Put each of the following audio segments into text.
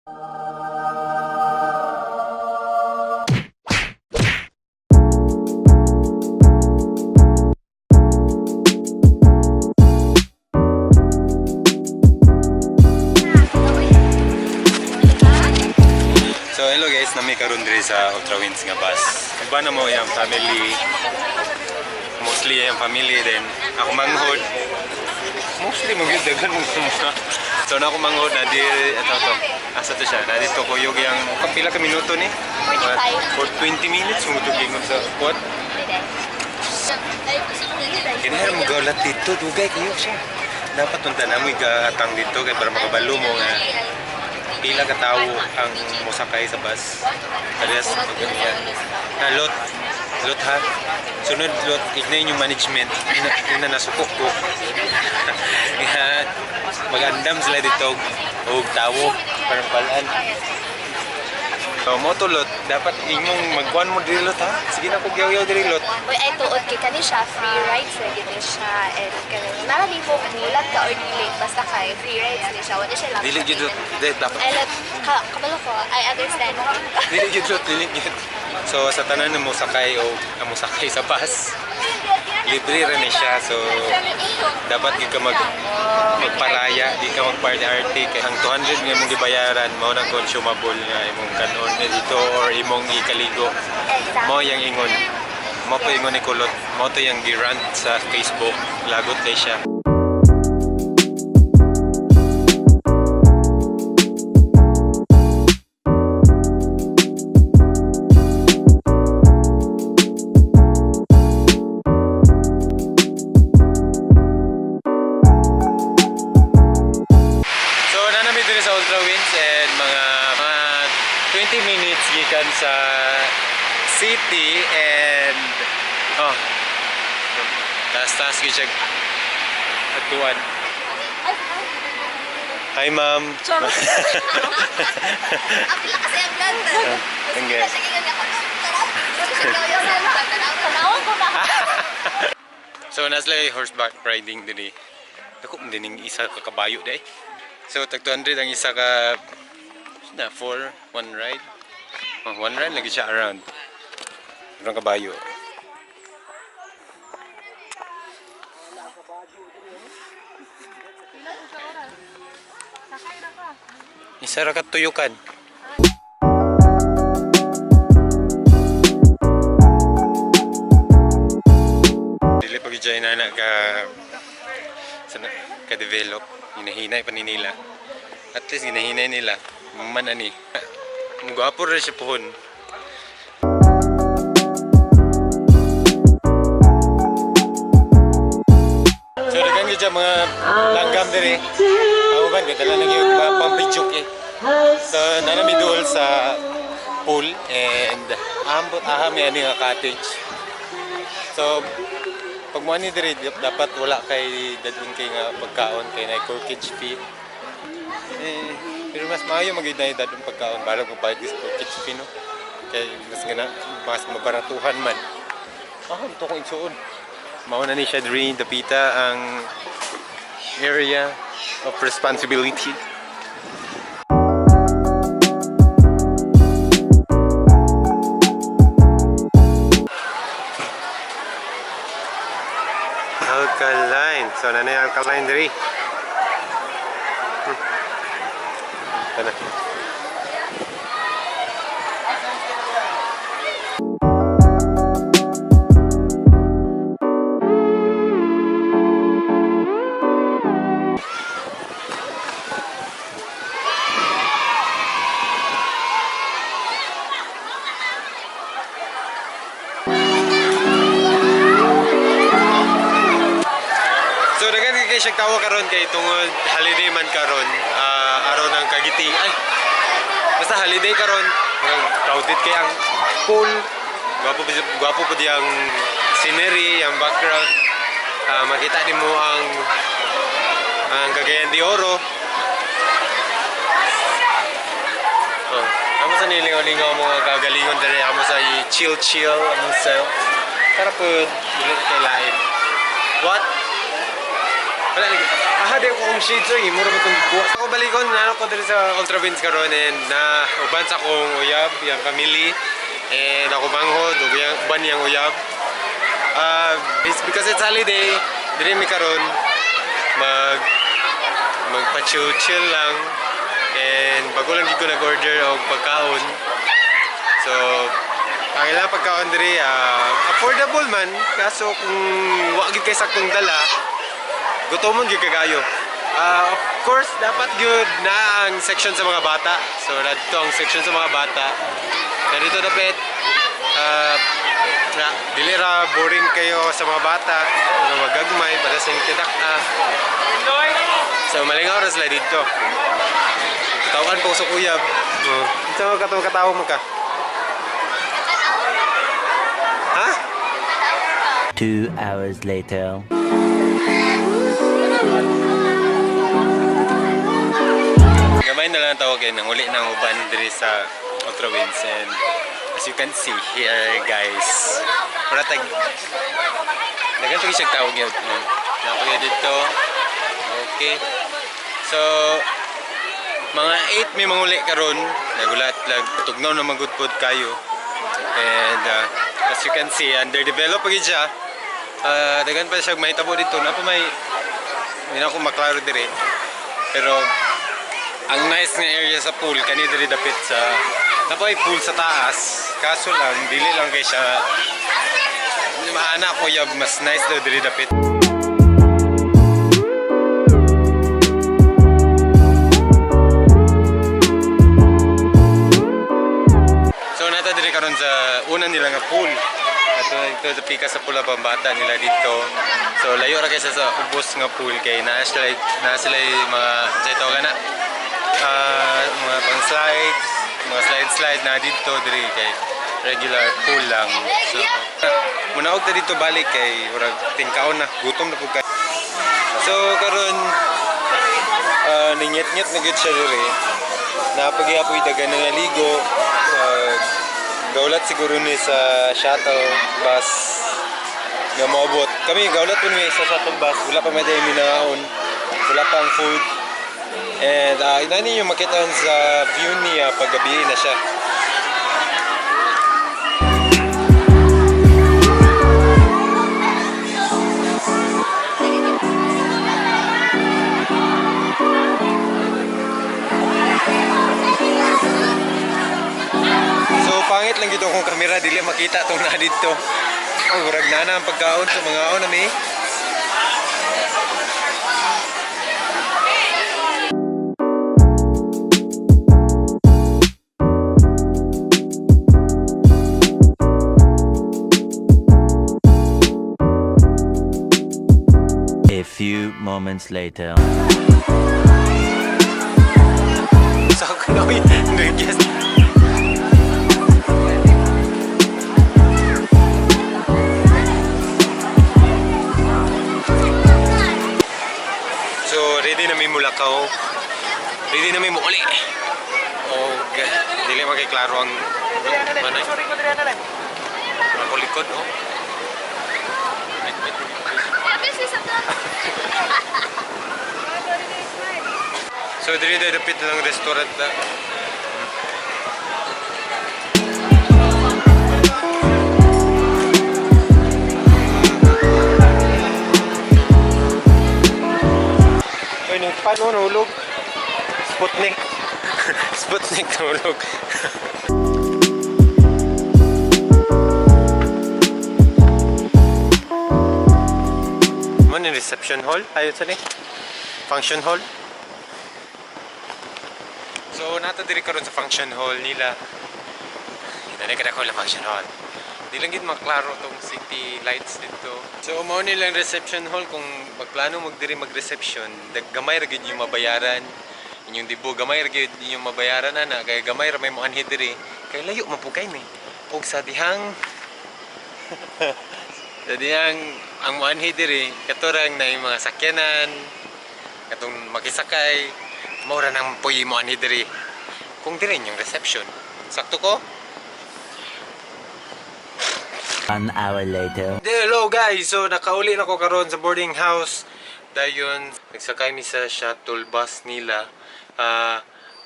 So hello guys, nami karon diri sa Ultra Winds nga bus. Iba na mo yung family, mostly yung family din. Ako manghod, mostly magdagan mo. So na ako manghod na di asa to siya. Na dito ko yung kapila ka minuto ni. 45. For 20 minutes mo gingon sa what? Kinahar mo gawlat dito, dugay kayo siya. Dapat tunta na mo igatang dito kay para makabalo mo nga pila ka tao ang musakay sa bus. Parehas magganyan. Lot ha. Sunod lot, ignayin yung management. Ina nasukok ko. Mag-andam sila dito o tao parang balaan. So, moto lot, dapat inyong magkuhan mo diri lot ha. Sige na ko gyaw-yaw diri lot. Uy, ay tuod kay kani siya, free rides na gini siya. And kani, marami mo mulat ka or dili, basta kay free rides ni siya. Wala siya lang. Dili jud lot, dapat. Ay, kabalo ko, I understand. Dili jud lot, dili jud. So sa tanan mo sakay o musakay sa bus, libre rin siya. So dapat di ka magparaya, di ka magparty-arty kay ang 200 nga mong gibayaran mao nang consumable nga imong kanon dito or imong ikaligo. Mo yang ingon. Mo pa ingon ni kulot. Mo to yang gi-rant sa Facebook. Lagot kay siya. Sa Ultra Winds and mga 20 minutes gikan sa city and taas-taas ko siya atuan. Hi ma'am. Apila kasi ang ganda. Okay. So naslay horseback riding diri. Ako din isa ka kabayo day. So tag 200 ang isa ka na for one ride. One ride lagi siya around. Ang kabayo. Isa ra ka tuyukan. Dili pag jay na ka sana ka develop. Hinahinay pa ni nila. At least hinahinay nila. Man ani. Mugwapo rin siya pohon. So dagan gyud mga langgam diri. Ako ba gadala na gyud pampijuk eh. So nanami duol sa pool and ambot ahami ani nga cottage. So pag mo ani diri dapat wala kay dadun kay nga pagkaon kay na corkage fee. Pero mas maayo magid na dadun pagkaon para mo bayad sa corkage fee no. Kay mas mabaratuhan man. Ito ko igsuon. Mao na ni siya diri dapita ang area of responsibility. Alkaline. So, na yung alkaline diri. Tana. So dagan kay siya tawo karon kay tungod holiday man karon, araw ng kagiting. Ay. Basta holiday karon, crowded kay ang pool. Gwapo po di ang scenery, ang background. Makita din mo ang Cagayan de Oro. Amo sa nilingaw-lingaw mo kagalingon diri, amo sa chill amo sa para po dili kay lain. What? Wala lagi. Di ko kong shades oy, mura ba itong kuha. Ako balikon, ko dito sa Ultra Winds karon and na uban sa akong uyab, yung family. And ako manghod, uban yung uyab. It's because it's holiday, dili mi karon magpa-chill lang. And bago lang gid ko nag-order og pagkaon. So, ang ilang pagkaon diri affordable man, kaso kung wa gid kay saktong dala, gutomon gyud kagayo. Of course, dapat gyud na ang section sa mga bata. So, dito ang section sa mga bata. Dito dapat dili ra boring kayo sa mga bata, magagmay para sa tidak. So, malingaw ra sila dito. Katawan po sa kuyab. Ito katawa mo ka. Ha? 2 hours later. Gamay na lang tawag ng uli ng uban diri sa Ultra Winds, and as you can see here guys, maratag naganto siya tawag yun. Napagay dito. Okay. So mga 8 may manguli karon, nagulat lang tugnaw na magudpod kayo. And as you can see, underdeveloped pa gid siya. Dagan pa siya mahitabo dito, na pa may ako maklaro dire. Pero ang nice nga area sa pool kani diri dapit sa napay pool sa taas. Kaso lang dili lang kay siya maana ko yab, mas nice daw diri dapit. So nata diri karon sa una nila nga pool. Ito sa pika sa pula pambata nila dito. So layo ra kaysa sa ubos nga pool kay na sila mga sa ito kana mga pang slides, mga slide na dito diri kay regular pool lang. So muna og dito balik kay murag tingkaon na, gutom na pud kay. So karon ningyet-nyet na gud siya diri. Napagyapoy dagan nga ligo. Gaulat siguro ni sa shuttle bus nga maabot. Kami gaulat po ni sa shuttle bus, wala pa may minaon, wala pang food. And inani yung makita sa view niya paggabi na siya. Pangit lang dito kung kamera dili makita tong na dito. Murag na ang pagkaon sa mga aon nami. A few moments later. So, kunoy, yes. Mulakaw. Ready na may muuli. Dili magkiklaro ang manay. Ako likod, oh. So, dili na dapit lang restaurant na. Paano nahulog? Sputnik. Sputnik nahulog. Ano yung reception hall? Ayun sa ni? Function hall? So, nata diri karon sa function hall nila. Ito na kada ko la function hall. Di lang gid maklaro tong city lights dito. So mao nilang reception hall, kung magplano mo diri mag-reception, gamay ra gid yung mabayaran. Inyong dibo gamay ra gid yung mabayaran ana, kay gamay ra may mo anhi diri. Kay layo man po kay ni. Og sa dihang sa dihang ang mo anhi diri katurang na yung mga sakyanan, katong makisakay, mao ra nang puyi mo anhi diri. Kung diri yung reception. Sakto ko? 1 hour later. Hello guys! So nakauli na ko karon sa boarding house. Dayon, nagsakay mi sa shuttle bus nila.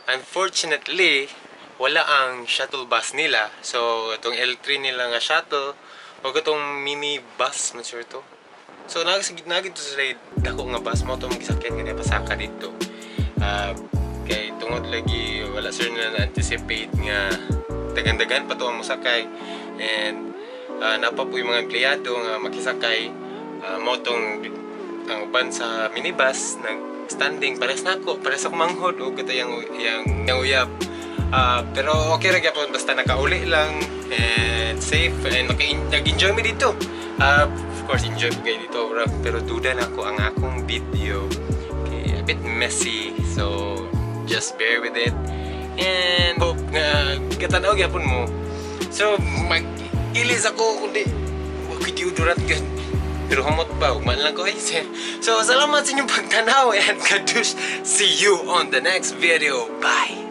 Unfortunately, wala ang shuttle bus nila. So, itong L3 nila nga shuttle, o itong mini bus, man sure to. So, nagito sila dako nga bus mo, itong magsakyan nga pasaka dito. Kay tungod lagi, wala sir na na-anticipate nga dagan-dagan pa to ang musakay. And napa po yung mga empleyado nga makisakay. Mo tong ang uban sa minibus nag-standing pares nako, pares ako manghod o kata yang uyab. Pero okay ra gyapon basta nakauli lang and safe and nag-enjoy mi dito. Of course enjoy ko kayo dito pero duda lang ko ang akong video. Okay, a bit messy so just bear with it. And hope nga katanaw gyapon mo. So mag-ilis ako kundi video durat ka. Pero humot pa, uman lang ko sir. So salamat sa inyong pagtanaw and kadush. See you on the next video. Bye!